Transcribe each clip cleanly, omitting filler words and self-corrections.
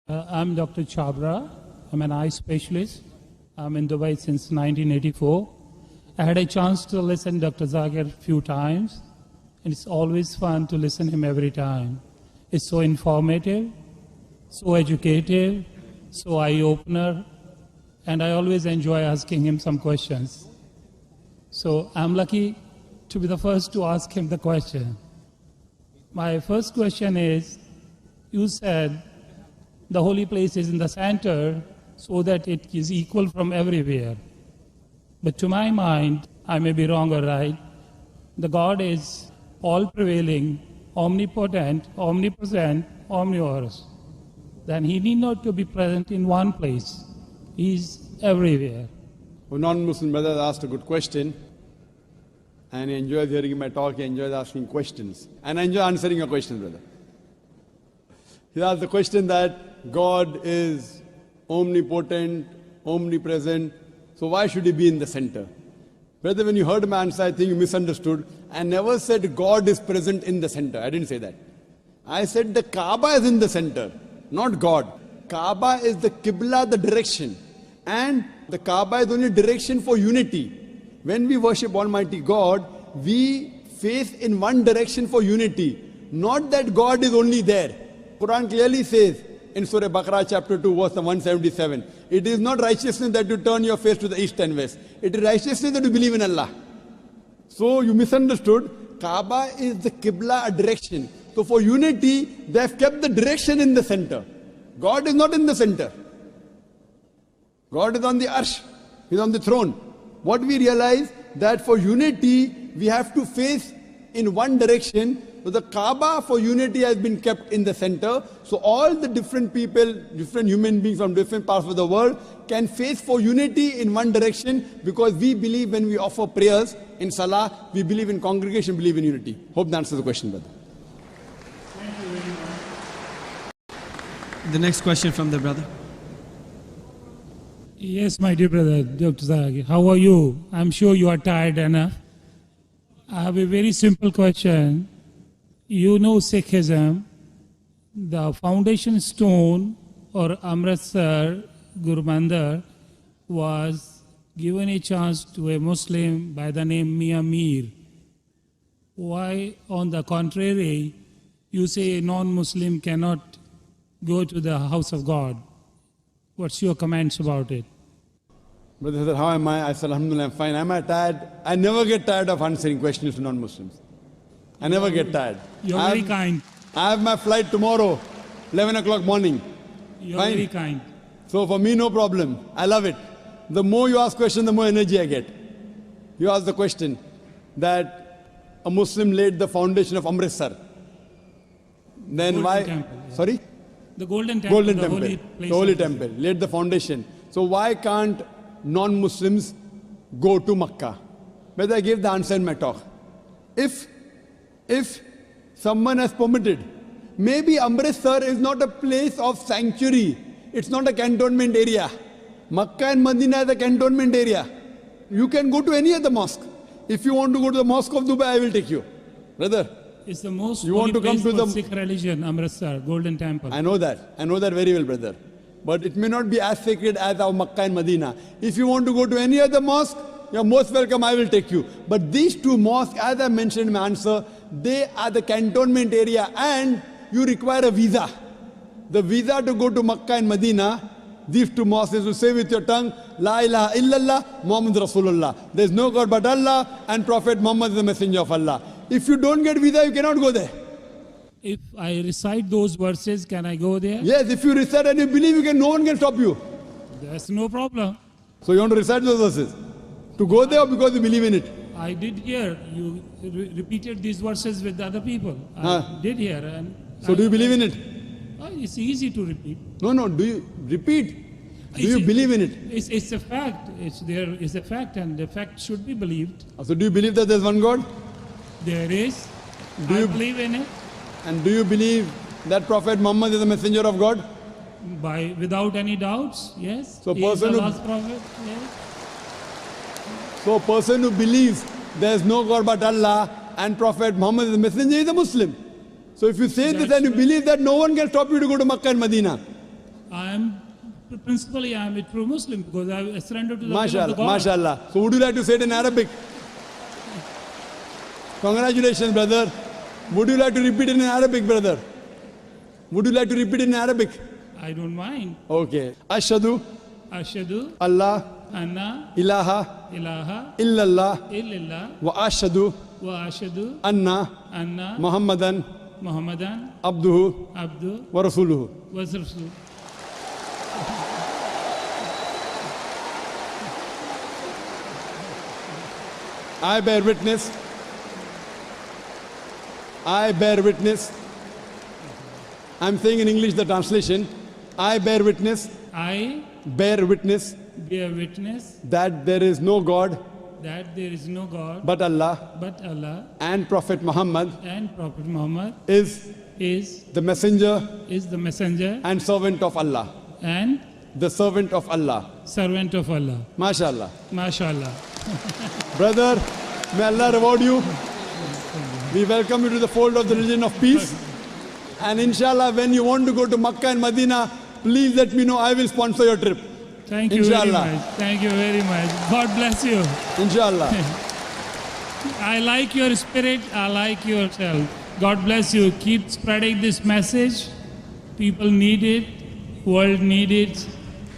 I'm Dr. Chabra. I'm an eye specialist. I'm in Dubai since 1984. I had a chance to listen to Dr. Zakir a few times, and it's always fun to listen to him every time. It's so informative, so educative, so eye-opener, and I always enjoy asking him some questions. So I'm lucky to be the first to ask him the question. My first question is, you said the holy place is in the center so that it is equal from everywhere. But to my mind, I may be wrong or right, the God is all-prevailing, omnipotent, omnipresent, omnivorous. Then he need not to be present in one place. He is everywhere. A non-Muslim brother asked a good question, and he enjoys hearing my talk, he enjoys asking questions. And I enjoy answering your questions, brother. He asked the question that God is omnipotent, omnipresent, so why should he be in the center? Brother, when you heard my answer, I think you misunderstood. I never said God is present in the center. I didn't say that. I said the Kaaba is in the center, not God. Kaaba is the Qibla, the direction. And the Kaaba is only direction for unity. When we worship Almighty God, we face in one direction for unity. Not that God is only there. Quran clearly says in Surah Baqarah chapter 2 verse 177, it is not righteousness that you turn your face to the east and west. It is righteousness that you believe in Allah. So you misunderstood. Kaaba is the Qibla, a direction. So for unity, they have kept the direction in the center. God is not in the center. God is on the arsh. He is on the throne. What we realize that for unity, we have to face in one direction. So the Kaaba for unity has been kept in the center. So all the different people, different human beings from different parts of the world can face for unity in one direction, because we believe when we offer prayers in Salah, we believe in congregation, believe in unity. Hope that answers the question, brother. The next question from the brother. Yes, my dear brother, Dr. Zakir, how are you? I'm sure you are tired enough. I have a very simple question. You know Sikhism, the foundation stone or Amritsar Guru Mandir was given a chance to a Muslim by the name Mia Mir. Why, on the contrary, you say a non-Muslim cannot go to the house of God? What's your comments about it? Brother said, how am I? I said, Alhamdulillah, I'm fine. Am I tired? I never get tired of answering questions to non-Muslims. I never get tired. You're very kind. I have my flight tomorrow, 11 o'clock morning. You're Fine. very kind. So for me, no problem. I love it. The more you ask questions, the more energy I get. You ask the question that a Muslim laid the foundation of Amritsar. Then Golden why? Temple, yeah. Sorry? The Golden Temple, Golden the Temple. holy place. The Holy of Temple. Laid the foundation. So why can't non-Muslims go to Makkah? Whether I gave the answer in my talk. If someone has permitted, maybe Amritsar is not a place of sanctuary. It's not a cantonment area. Makkah and Medina is a cantonment area. You can go to any other mosque. If you want to go to the Mosque of Dubai, I will take you. Brother, It's the most you holy want to come place to for the... Sikh religion, Amritsar, Golden Temple. I know that. I know that very well, brother. But it may not be as sacred as our Makkah and Medina. If you want to go to any other mosque, you're most welcome, I will take you. But these two mosques, as I mentioned in my answer, they are the cantonment area and you require a visa. The visa to go to Makkah and Medina, these two mosques, is to say with your tongue, La ilaha illallah, Muhammad Rasulullah. There is no God but Allah, and Prophet Muhammad is the messenger of Allah. If you don't get visa, you cannot go there. If I recite those verses, can I go there? Yes, if you recite and you believe, no one can stop you. That's no problem. So you want to recite those verses? To go there or because you believe in it? I did hear you repeated these verses with other people. I did hear. And So do you believe in it? It's easy to repeat. No, do you repeat? Do you believe in it? It's a fact. It's a fact, and the fact should be believed. So do you believe that there's one God? There is. Do I you- believe in it And do you believe that Prophet Muhammad is the messenger of God? without any doubts. Yes. So He is the person who- last prophet. Yes. So a person who believes there's no God but Allah and Prophet Muhammad is the messenger is a Muslim. So if you say this and you believe that, no one can stop you to go to Makkah and Medina. Principally I am a true Muslim because I surrendered to the will of the MashaAllah, God. MashaAllah. So would you like to say it in Arabic? Congratulations, brother. Would you like to repeat it in Arabic, brother? Would you like to repeat it in Arabic? I don't mind. Okay. Ashhadu Ashhadu Allah anna ilaha ilaha illallah illallah wa ashhadu wa ashhadu anna anna Muhammadan Muhammadan abduhu abdu wa rasuluhu. wa rasul. I bear witness. I bear witness. I'm saying in English the translation. I bear witness. I Bear witness bear witness that there is no God that there is no God but Allah, but Allah, and Prophet Muhammad and Prophet Muhammad is is the messenger the messenger and servant of Allah. and The servant of Allah. servant of Allah. MashaAllah. MashaAllah. Brother, may Allah reward you. We welcome you to the fold of the religion of peace. And inshallah, when you want to go to Makkah and Medina, please let me know. I will sponsor your trip. Thank you very Inshallah. much. Thank you very much. God bless you. Inshallah. I like your spirit. I like yourself. God bless you. Keep spreading this message. People need it. World need it.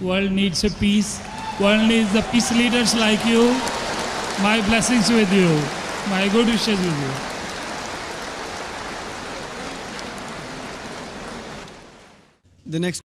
World needs a peace. World needs the peace leaders like you. My blessings with you. My good wishes with you. The next